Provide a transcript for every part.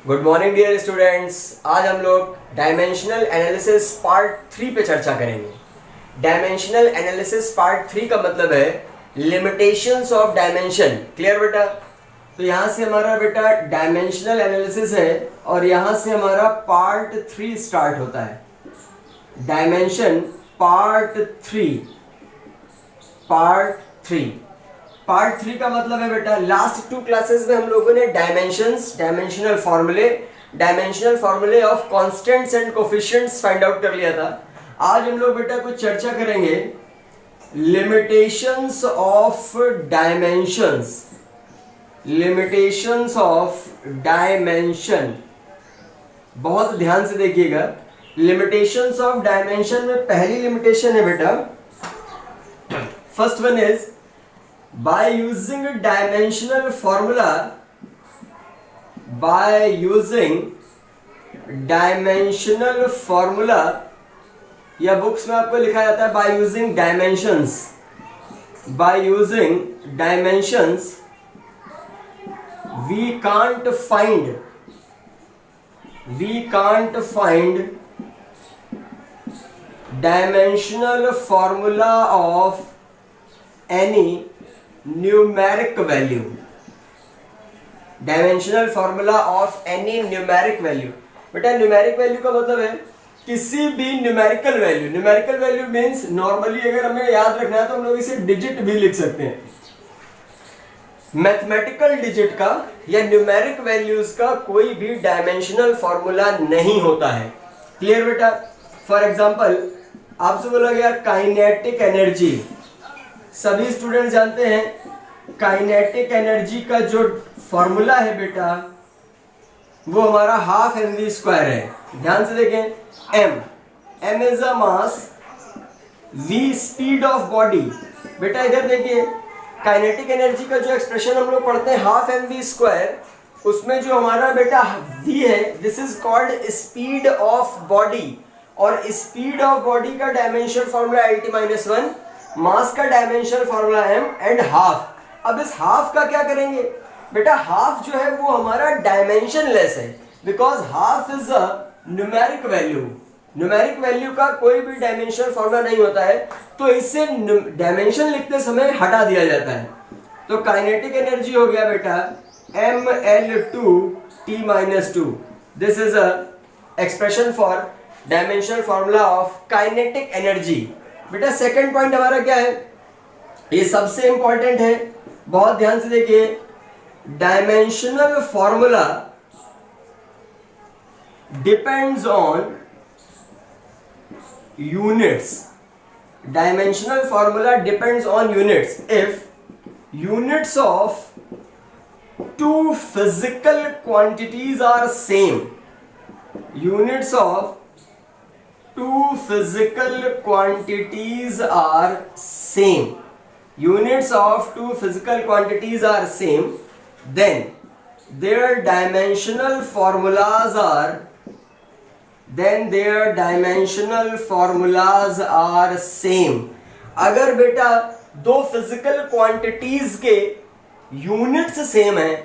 Good morning dear students. आज हम लोग डायमेंशनल एनालिसिस पार्ट 3 पे चर्चा करेंगे। डायमेंशनल एनालिसिस पार्ट 3 का मतलब है लिमिटेशंस ऑफ डायमेंशन। क्लियर बेटा? तो यहाँ से हमारा बेटा डायमेंशनल एनालिसिस है और यहाँ से हमारा पार्ट 3 स्टार्ट होता है। डायमेंशन पार्ट 3 पार्ट 3 का मतलब है बेटा लास्ट 2 क्लासेस में हम लोगों ने डायमेंशंस, डायमेंशनल फॉर्मूले of constants and coefficients find out कर लिया था। आज हम लोग बेटा कुछ चर्चा करेंगे लिमिटेशंस ऑफ डायमेंशन। बहुत ध्यान से देखिएगा। लिमिटेशंस ऑफ डायमेंशन में पहली लिमिटेशन है बेटा, first one is by using dimensional formula या बुक्स में आपको लिखा जाता है by using dimensions we can't find dimensional formula of any numeric value. Dimensional formula of any numeric value. बेटा न्यूमेरिक वैल्यू का मतलब है किसी भी numerical value. Numerical value means normally अगर हमें याद रखना है तो हम लोग इसे डिजिट भी लिख सकते हैं। मैथमेटिकल डिजिट का या न्यूमेरिक वैल्यूज का कोई भी डायमेंशनल फॉर्मूला नहीं होता है। क्लियर बेटा? फॉर एग्जांपल आपसे बोला गया काइनेटिक एनर्जी। सभी स्टूडेंट जानते हैं काइनेटिक एनर्जी का जो फॉर्मूला है बेटा वो हमारा हाफ mv² है। ध्यान से देखें, m is a mass, v speed of body. बेटा इधर देखिए काइनेटिक एनर्जी का जो एक्सप्रेशन हम लोग पढ़ते हैं हाफ mv², उसमें जो हमारा बेटा v है this is called speed of body. और स्पीड ऑफ बॉडी का डायमेंशन फॉर्मूला LT-1, मास का dimension formula m and half. अब इस हाफ का क्या करेंगे बेटा? हाफ जो है वो हमारा डायमेंशन लेस है because half is a numeric value. Numeric value का कोई भी डायमेंशन फॉर्मूला नहीं होता है, तो इससे डायमेंशन लिखते समय हटा दिया जाता है। तो काइनेटिक एनर्जी हो गया बेटा mL2T-2। This is a expression for dimensional formula of kinetic energy. बेटा सेकंड पॉइंट हमारा क्या है? ये सबसे इंपॉर्टेंट है, बहुत ध्यान से देखिए। Dimensional formula depends on units. Dimensional formula depends on units if units of two physical quantities are same. Units of two physical quantities are same. Units of two physical quantities are same, then their dimensional formulas are same. अगर बेटा दो physical quantities के units same हैं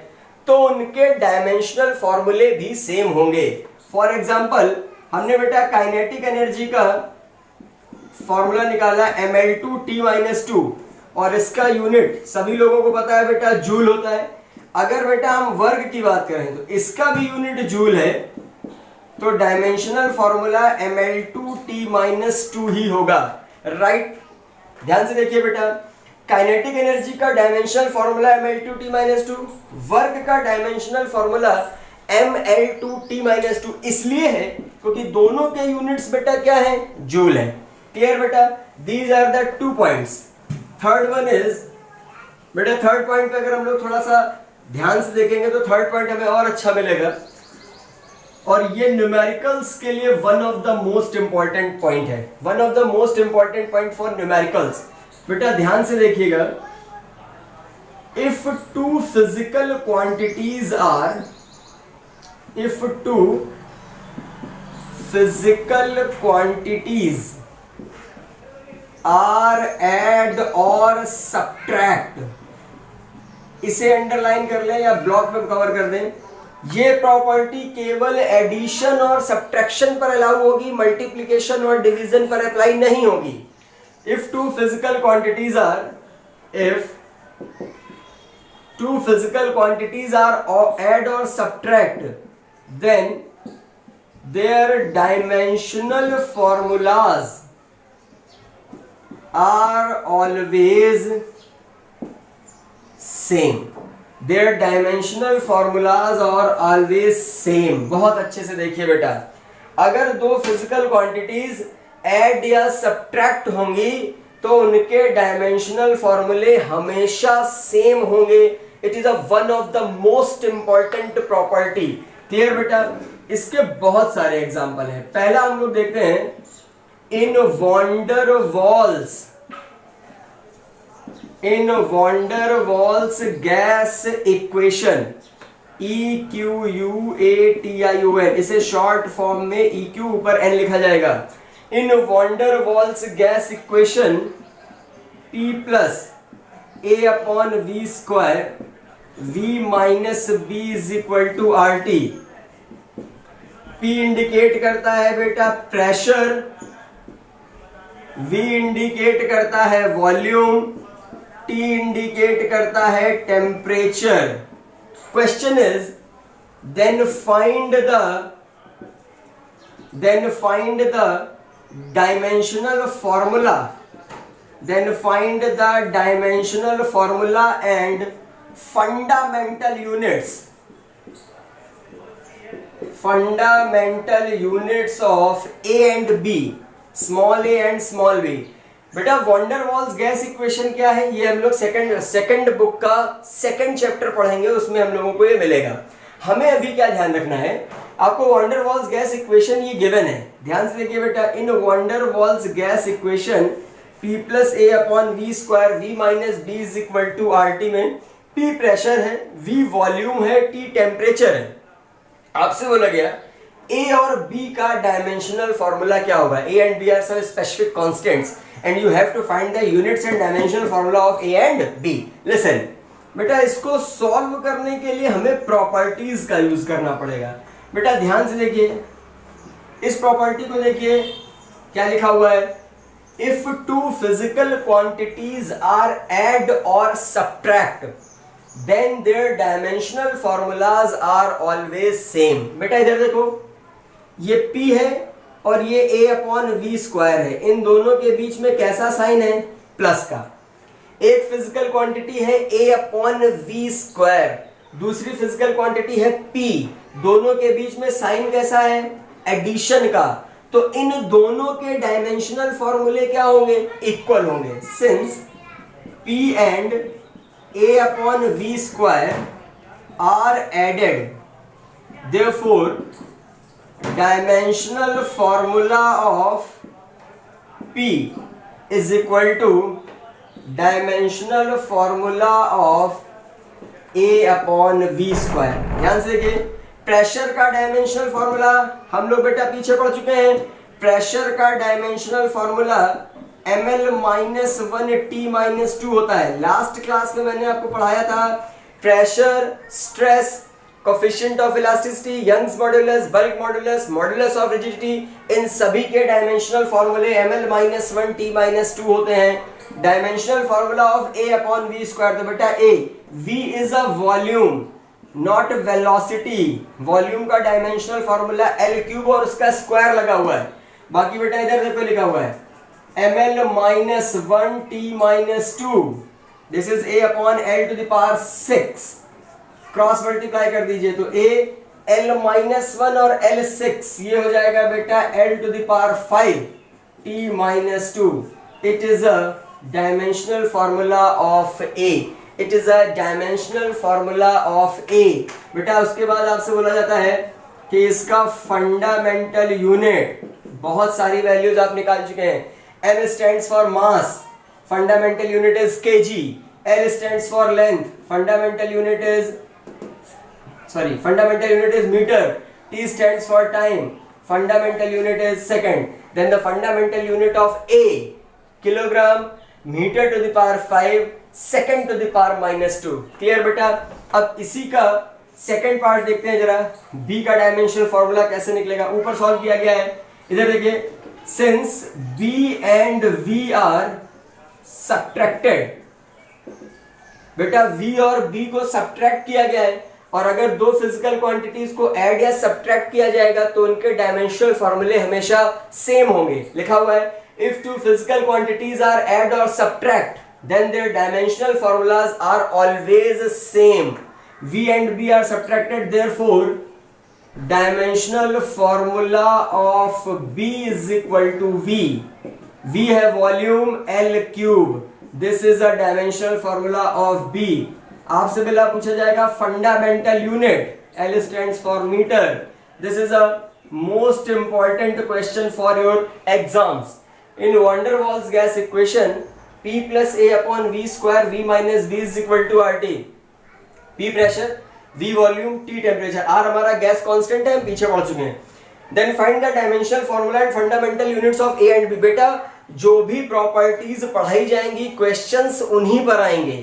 तो उनके dimensional फॉर्मूले भी same होंगे। फॉर एग्जांपल हमने बेटा काइनेटिक एनर्जी का फॉर्मूला निकाला mL2T-2 और इसका यूनिट सभी लोगों को पता है बेटा जूल होता है। अगर बेटा हम वर्ग की बात करें तो इसका भी यूनिट जूल है, तो डायमेंशनल फॉर्मूला mL2T-2 ही होगा। राइट? ध्यान से देखिए बेटा, काइनेटिक एनर्जी का डायमेंशनल फॉर्मूला mL2T-2, वर्ग का डायमेंशनल फॉर्मूला mL2T-2 इसलिए है क्योंकि दोनों के यूनिट्स बेटा क्या है? जूल है। क्लियर बेटा? These are the 2 points. Third one is बेटा, थर्ड पॉइंट पे अगर हम लोग थोड़ा सा ध्यान से देखेंगे तो थर्ड पॉइंट हमें और अच्छा मिलेगा, और ये न्यूमेरिकल्स के लिए one of the most important point है। One of the most important point for numericals. बेटा ध्यान से देखिएगा, if two physical quantities are if two physical quantities are add or subtract, इसे अंडरलाइन कर लें या ब्लॉक में कवर कर दें। ये प्रॉपर्टी केवल एडिशन और सब्ट्रैक्शन पर अलाउ होगी, मल्टीप्लिकेशन और डिवीजन पर अप्लाई नहीं होगी। If two physical quantities are add or subtract, then their dimensional formulas are always same. Their dimensional formulas are always same. बहुत अच्छे से देखिए बेटा, अगर दो फिजिकल क्वांटिटीज ऐड या सब्ट्रैक्ट होंगी तो उनके डायमेंशनल फॉर्मूले हमेशा सेम होंगे। It is one of the most important property. Clear बेटा? इसके बहुत सारे एग्जांपल हैं। पहला हम लोग देखते हैं in van der Waals gas equation, EQUATION, इसे शॉर्ट फॉर्म में EQ ऊपर N लिखा जाएगा। In van der Waals gas equation P plus A upon V square V minus B is equal to RT। P indicate करता है बेटा प्रेशर, V इंडिकेट करता है वॉल्यूम, T इंडिकेट करता है temperature. Question is then find the dimensional formula and fundamental units of A and B, small a and small b। बेटा wander Waals gas equation क्या है, ये हम लोग सेकंड बुक का सेकंड चैप्टर पढ़ेंगे, उसमें हम लोगों को ये मिलेगा। हमें अभी क्या ध्यान रखना है, आपको वॉन्डर वॉल्स गैस इक्वेशन ये गिवन है, ध्यान से देखिए बेटा। In van der Waals gas equation P plus A upon V square V minus B is equal to RT में P प्रेशर है, V वॉल्यूम है, T टेम्परेचर है। आपसे बोला गया A और B का डायमेंशनल फॉर्मूला क्या होगा। A and B आर सब specific constants and you have to find the units and dimensional formula of A and B। Listen बेटा, इसको सॉल्व करने के लिए हमें प्रॉपर्टीज का यूज करना पड़ेगा। बेटा ध्यान से देखिए, इस प्रॉपर्टी को देखिए, क्या लिखा हुआ है, if two physical quantities are add और subtract then their dimensional formulas are always same. बेटा इधर देखो, ये P है और ये A अपॉन V स्क्वायर है, इन दोनों के बीच में कैसा साइन है, प्लस का। एक फिजिकल क्वांटिटी है A अपॉन V स्क्वायर, दूसरी फिजिकल क्वांटिटी है P, दोनों के बीच में साइन कैसा है, एडिशन का। तो इन दोनों के डायमेंशनल फॉर्मूले क्या होंगे, इक्वल होंगे। Since P and A upon V square are added, therefore dimensional formula of P is equal to dimensional formula of A upon V square. ध्यान से देखिए, प्रेशर का डायमेंशनल फॉर्मूला हम लोग बेटा पीछे पढ़ चुके हैं। प्रेशर का dimensional formula ml minus 1 T minus 2 होता है। लास्ट क्लास में मैंने आपको पढ़ाया था pressure, stress, coefficient of elasticity, Young's modulus, bulk modulus, modulus of rigidity, इन सभी के डायमेंशनल फॉर्मूले ml माइनस 1 T माइनस 2 होते हैं। Dimensional formula of A upon V square, तो बेटा A, V is a volume not velocity. Volume का dimensional formula L cube और उसका स्क्वायर लगा हुआ है। बाकी बेटा इधर देखो लिखा हुआ है ml minus 1 T minus 2, this is A upon L to the power 6। Cross multiply कर दीजिए तो A L माइनस 1 और L 6, ये हो जाएगा बेटा L to the power 5 T minus 2। It is a dimensional formula of A, it is a dimensional formula of A। बेटा उसके बाद आपसे बोला जाता है कि इसका फंडामेंटल यूनिट, बहुत सारी वैल्यूज आप निकाल चुके हैं। M stands for mass, fundamental unit is kg। L stands for length, fundamental unit is metre. T stands for time, fundamental unit is second. Then the fundamental unit of A, kilogram, metre to the power 5, second to the power minus 2। Clear बेटा? अब इसी का second part देखते हैं जरा, b का dimensional formula कैसे निकलेगा। ऊपर सॉल्व किया गया है, इधर देखिए, since b and v are subtracted, बेटा v और b को सब्ट्रैक्ट किया गया है, और अगर दो फिजिकल क्वांटिटीज को ऐड या सब्ट्रैक्ट किया जाएगा तो उनके डायमेंशनल फॉर्मूले हमेशा सेम होंगे। लिखा हुआ है, if two physical quantities are add और subtract then their dimensional formulas are always same. v and b are subtracted, therefore dimensional formula of b is equal to v. v है volume L cube, this is a dimensional formula of b. आपसे पहला पूछा जाएगा fundamental unit, L stands for meter. This is a most important question for your exams. In van der Waals gas equation, P plus A upon V square V minus B is equal to RT. P pressure, V volume, T temperature, R हमारा gas constant है, हम पीछे पढ़ चुके हैं। Then find the dimensional formula and fundamental units of A and B। बेटा जो भी प्रॉपर्टीज पढ़ाई जाएंगी क्वेश्चंस उन्हीं पर आएंगे।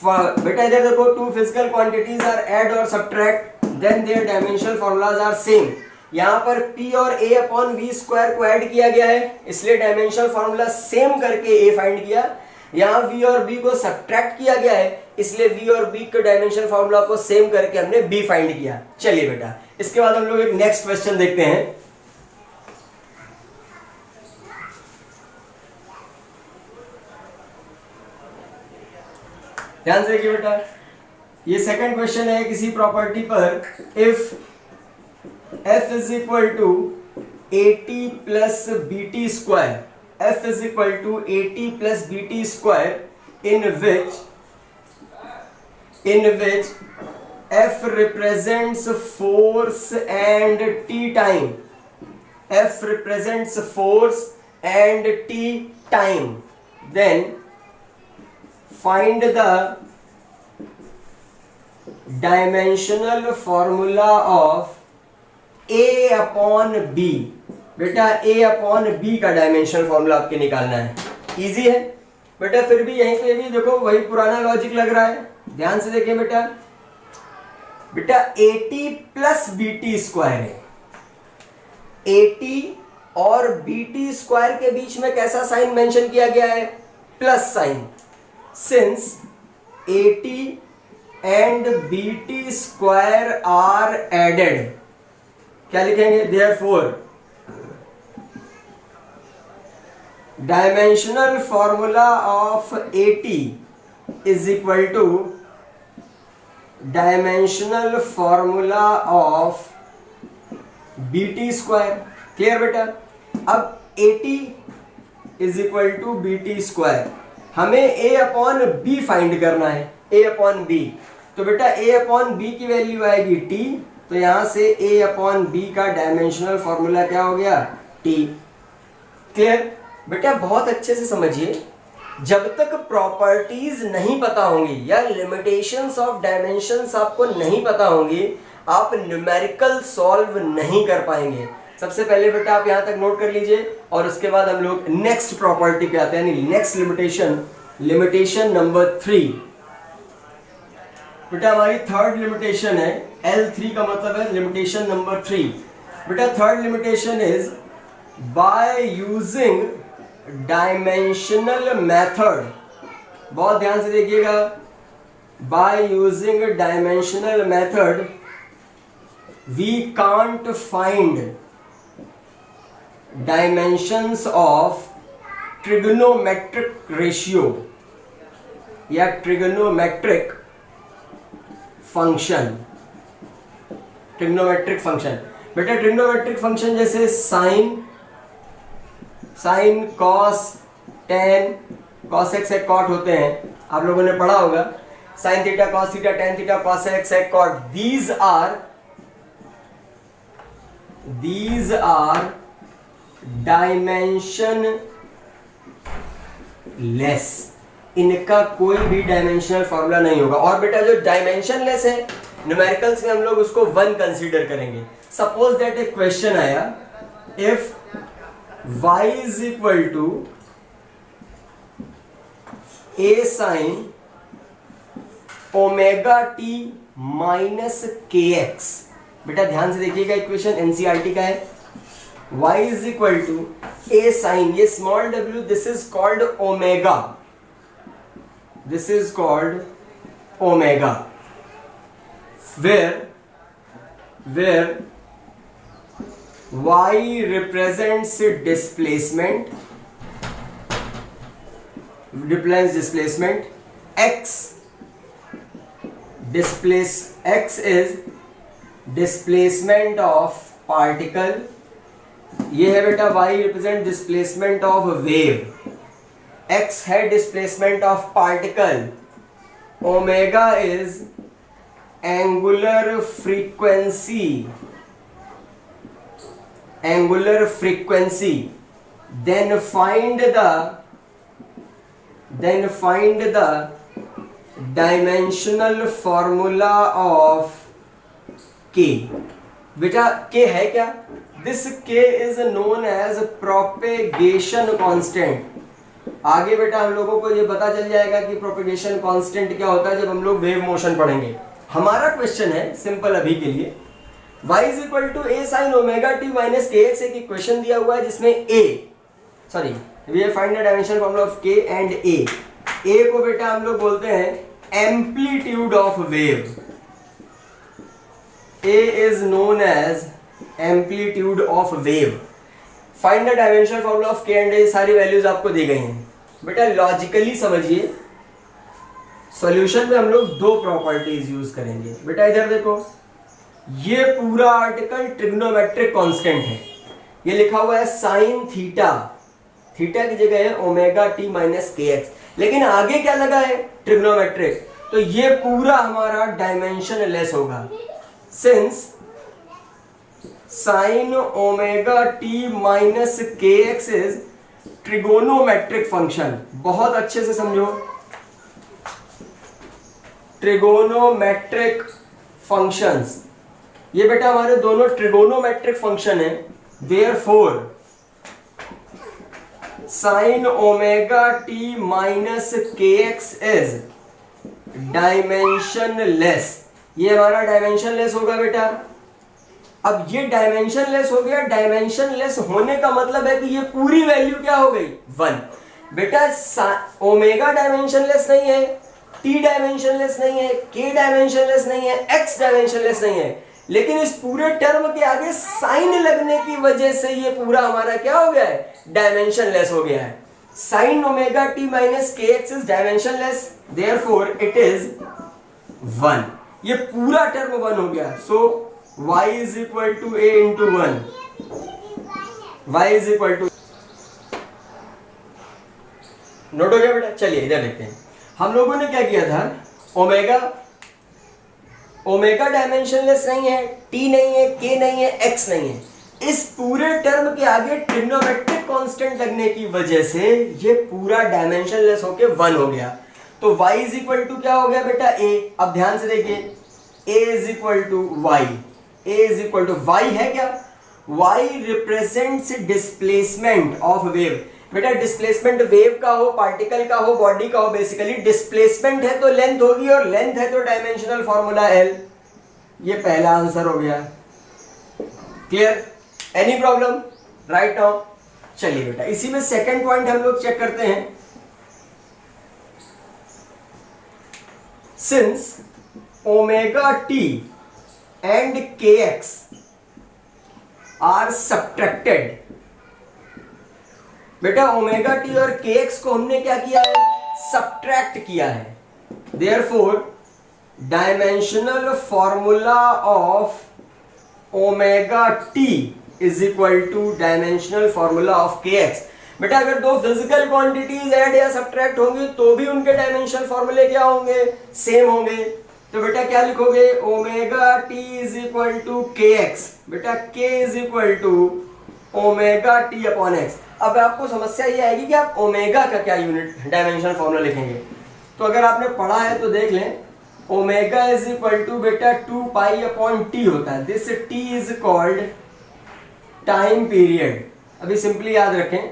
बेटा इधर देखो, two physical quantities are add और subtract then their dimensional formulas are same. यहाँ पर P और A अपॉन V स्क्वायर को ऐड किया गया है, इसलिए डायमेंशनल फॉर्मूला सेम करके A फाइंड किया। यहाँ V और B को सब्ट्रैक्ट किया गया है, इसलिए V और B के डायमेंशन फॉर्मूला को सेम करके हमने B फाइंड किया। चलिए बेटा, इसके बाद हम लोग एक नेक्स्ट क्वेश्चन देखते हैं। ध्यान से देखिए बेटा, ये सेकंड क्वेश्चन है किसी प्रॉपर्टी पर, if F is equal to AT plus BT square, F is equal to AT plus BT square in which F represents force and T time. F represents force and T time. Then find the dimensional formula of A upon B. बेटा A upon B का dimensional formula आपके निकालना है। Easy है बेटा, फिर भी यहीं पे भी देखो वही पुराना लॉजिक लग रहा है। ध्यान से देखिए बेटा, बेटा AT प्लस BT स्क्वायर है, AT और BT स्क्वायर के बीच में कैसा साइन मेंशन किया गया है, plus sign. Since AT and BT square are added, क्या लिखेंगे, therefore dimensional formula of AT is equal to dimensional formula of BT square। Clear बेटा, अब AT is equal to BT square, हमें A upon B find करना है, A upon B। तो बेटा A upon B की वैल्यू आएगी T, तो यहां से A अपॉन B का डायमेंशनल फॉर्मूला क्या हो गया, T। क्लियर बेटा, बहुत अच्छे से समझिए, जब तक प्रॉपर्टीज नहीं पता होंगी या लिमिटेशंस ऑफ डायमेंशंस आपको नहीं पता होंगी, आप न्यूमेरिकल सॉल्व नहीं कर पाएंगे। सबसे पहले बेटा आप यहां तक नोट कर लीजिए, और उसके बाद हम लोग नेक्स्ट प्रॉपर्टी पे आते हैं, यानी नेक्स्ट लिमिटेशन, लिमिटेशन नंबर 3। बेटा हमारी थर्ड लिमिटेशन है, L3 का मतलब है लिमिटेशन नंबर 3। बेटा third limitation is by using dimensional method, बहुत ध्यान से देखिएगा, by using dimensional method we can't find dimensions of trigonometric ratio या ट्रिगोनोमेट्रिक फंक्शन। ट्रिग्नोमेट्रिक फंक्शन, बेटा ट्रिग्नोमेट्रिक फंक्शन जैसे sine, sine, cos, tan, cosec sec cot होते हैं, आप लोगों ने पढ़ा होगा, sine theta, cos theta, tan theta, cosec sec cot, these are dimensionless, इनका कोई भी डायमेंशनल फॉर्मूला नहीं होगा। और बेटा जो डायमेंशन लेस है न्यूमेरिकल्स में हम लोग उसको 1 कंसीडर करेंगे। सपोज दैट एक क्वेश्चन आया, इफ y is equal to a sin omega t minus के एक्स। बेटा ध्यान से देखिएगा, इक्वेशन एनसीईआरटी का है। y is equal to A sine, ये small w, this is called omega, this is called omega, where y represents displacement, x is displacement of particle, ये है बेटा y represent displacement of wave, x है displacement of particle, omega is angular frequency, then find the dimensional formula of k। बेटा k है क्या? this k is known as propagation constant। आगे बेटा हम लोगों को ये पता चल जाएगा कि प्रोपेगेशन कांस्टेंट क्या होता है जब हम लोग वेव मोशन पढ़ेंगे। हमारा क्वेश्चन है सिंपल अभी के लिए, y is equal to A sine omega T minus के एक्स, एक इक्वेशन दिया हुआ है जिसमें we find the dimension formula of k and a को बेटा हम लोग बोलते हैं amplitude of wave, a is known as amplitude of wave. Find the dimension formula of k and a, सारी वैल्यूज आपको दी गई हैं। बेटा लॉजिकली समझिए, सॉल्यूशन में हम लोग दो प्रॉपर्टीज यूज करेंगे। बेटा इधर देखो, ये पूरा आर्टिकल ट्रिग्नोमेट्रिक कांस्टेंट है, ये लिखा हुआ है साइन थीटा, थीटा की जगह है ओमेगा टी माइनस के एक्स, लेकिन आगे क्या लगा है ट्रिग्नोमेट्रिक, तो ये पूरा हमारा डायमेंशन लेस होगा, since sign omega T minus के एक्स इज ट्रिगोनोमेट्रिक फंक्शन। बहुत अच्छे से समझो, ट्रिगोनोमेट्रिक फंक्शंस, ये बेटा हमारे दोनों ट्रिगोनोमेट्रिक फंक्शन है, therefore sign omega T minus के एक्स इज डायमेंशन लेस, ये हमारा डायमेंशन लेस होगा बेटा। अब ये डायमेंशन लेस हो गया, डायमेंशन लेस होने का मतलब है कि ये पूरी वैल्यू क्या हो गई 1। बेटा ओमेगा डायमेंशन लेस नहीं है, टी डायमेंशन लेस नहीं है, के डायमेंशन लेस नहीं है, एक्स डायमेंशन लेस नहीं है, लेकिन इस पूरे टर्म के आगे साइन लगने की वजह से ये पूरा हमारा क्या हो गया है, डायमेंशन लेस हो गया है। साइन ओमेगा टी माइनस के X is dimensionless, therefore it is 1, ये पूरा टर्म 1 हो गया। So y is equal to a into 1, y is equal to, note हो गया बेटा। चलिए इधर देखते हैं, हम लोगों ने क्या किया था, ओमेगा डायमेंशन लेस नहीं है, t नहीं है, k नहीं है, x नहीं है, इस पूरे टर्म के आगे ट्रिग्नोमेट्रिक कांस्टेंट लगने की वजह से ये पूरा डायमेंशन लेस होके 1 हो गया। तो y इज इक्वल टू क्या हो गया बेटा a। अब ध्यान से देखिए, a is equal to y, a is equal to y है क्या, y represents displacement of wave. बेटा डिस्प्लेसमेंट वेव का हो, पार्टिकल का हो, बॉडी का हो, बेसिकली डिस्प्लेसमेंट है तो लेंथ होगी, और लेंथ है तो डायमेंशनल फॉर्मूला l। ये पहला आंसर हो गया, clear? Any problem right now? चलिए बेटा इसी में सेकंड पॉइंट हम लोग चेक करते हैं। सिंस ओमेगा टी एंड के एक्स आर सब्ट्रैक्टेड, बेटा ओमेगा टी और के एक्स को हमने क्या किया है, सब्ट्रैक्ट किया है, therefore dimensional formula of omega T is equal to dimensional formula of के एक्स। बेटा अगर दो फिजिकल क्वांटिटीज ऐड या सब्ट्रैक्ट होंगी तो भी उनके डायमेंशनल फॉर्मूले क्या होंगे, सेम होंगे। तो बेटा क्या लिखोगे, omega T is equal to K x, बेटा K is equal to omega T upon X. अब आपको समस्या ये आएगी कि आप ओमेगा का क्या यूनिट डायमेंशनल फॉर्मूला लिखेंगे। तो अगर आपने पढ़ा है तो देख लें, ओमेगा इज इक्वल टू बेटा 2 पाई अपॉन टी होता है, this T is called time period. अभी सिंपली याद रखें,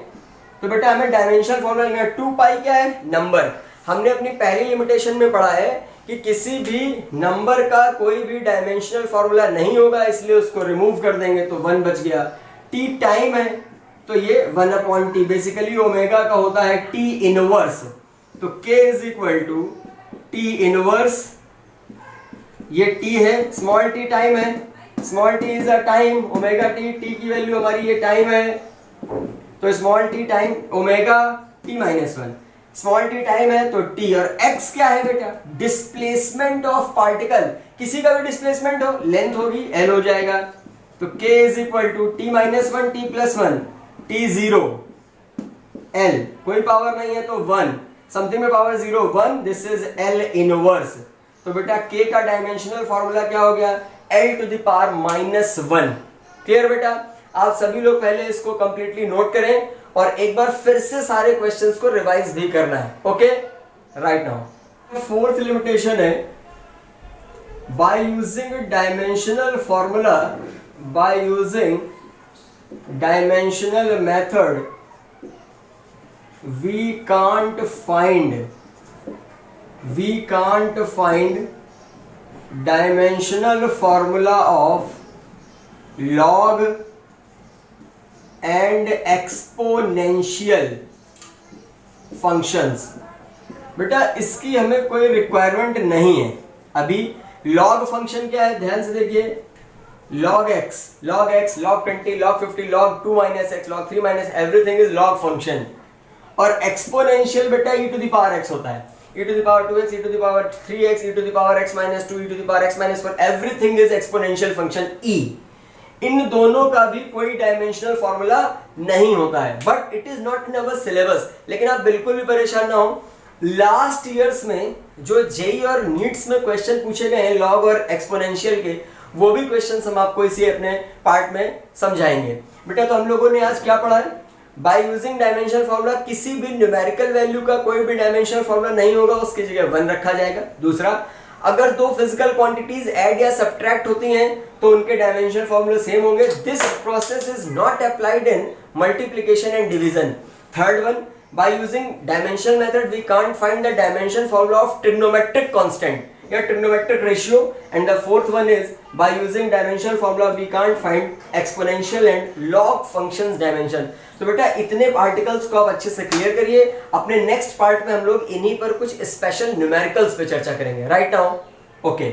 तो बेटा हमें डायमेंशनल फॉर्मूला लेना है, 2 पाई क्या है, नंबर। हमने अपनी पहली लिमिटेशन में पढ़ा है कि किसी भी नंबर का कोई भी डायमेंशनल फॉर्मूला नहीं होगा, इसलिए उसको रिमूव कर देंगे तो 1 बच गया। t टाइम है तो ये 1/t, बेसिकली ओमेगा का होता है t इनवर्स, तो k is equal to t inverse, ये t है, स्मॉल t टाइम है, small t is a time, omega t, t की वैल्यू हमारी ये टाइम है, तो small t time omega t minus 1, small t time है तो t, और x क्या है बेटा, डिस्प्लेसमेंट ऑफ पार्टिकल, किसी का भी डिस्प्लेसमेंट हो, लेंथ होगी l हो जाएगा, तो k is equal to t minus 1 t plus 1 t 0 l, कोई पावर नहीं है तो 1, समथिंग में power 0 1, this is l inverse. तो बेटा k का डायमेंशनल फॉर्मूला क्या हो गया, l to the power minus 1। Clear बेटा, आप सभी लोग पहले इसको कंप्लीटली नोट करें और एक बार फिर से सारे क्वेश्चंस को रिवाइज भी करना है। Okay, right now fourth limitation है, by using dimensional formula, by using dimensional method we can't find dimensional formula of log and exponential functions। बेटा इसकी हमें कोई रिक्वायरमेंट नहीं है अभी। log फंक्शन क्या है, ध्यान से देखिए, log x, log 20, log 50, log 2 minus x, log 3 minus, everything is log function। और एक्सपोनेंशियल बेटा e to the power x होता है, e to the power 2x, e to the power 3x, e to the power x minus 2, e to the power x minus 4, everything is exponential function e। इन दोनों का भी कोई dimensional formula नहीं होता है, but it is not in our syllabus. लेकिन आप बिल्कुल भी परेशान ना हो, लास्ट ईयर्स में जो जेई और नीट्स में क्वेश्चन पूछे गए हैं लॉग और एक्सपोनेंशियल के, वो भी क्वेश्चन हम आपको इसी अपने पार्ट में समझाएंगे। बेटा तो हम लोगों ने आज क्या पढ़ा है, बाय यूजिंग डायमेंशनल फॉर्मूला, किसी भी न्यूमेरिकल वैल्यू का कोई भी डायमेंशनल फॉर्मूला नहीं होगा, उसकी जगह 1 रखा जाएगा। दूसरा, अगर दो फिजिकल क्वांटिटीज ऐड या सब्ट्रैक्ट होती हैं तो उनके डायमेंशनल फॉर्मूले सेम होंगे। This process is not applied in multiplication and division. Third one, by using dimensional method we can't find the dimension formula of trigonometric constant या trigonometric ratio, and the fourth one is by using dimensional formula we can't find exponential and log functions dimension। तो बेटा इतने articles को आप अच्छे से clear करिए, अपने नेक्स्ट पार्ट में हम लोग इन्हीं पर कुछ स्पेशल न्यूमेरिकल्स पे चर्चा करेंगे। Right now okay.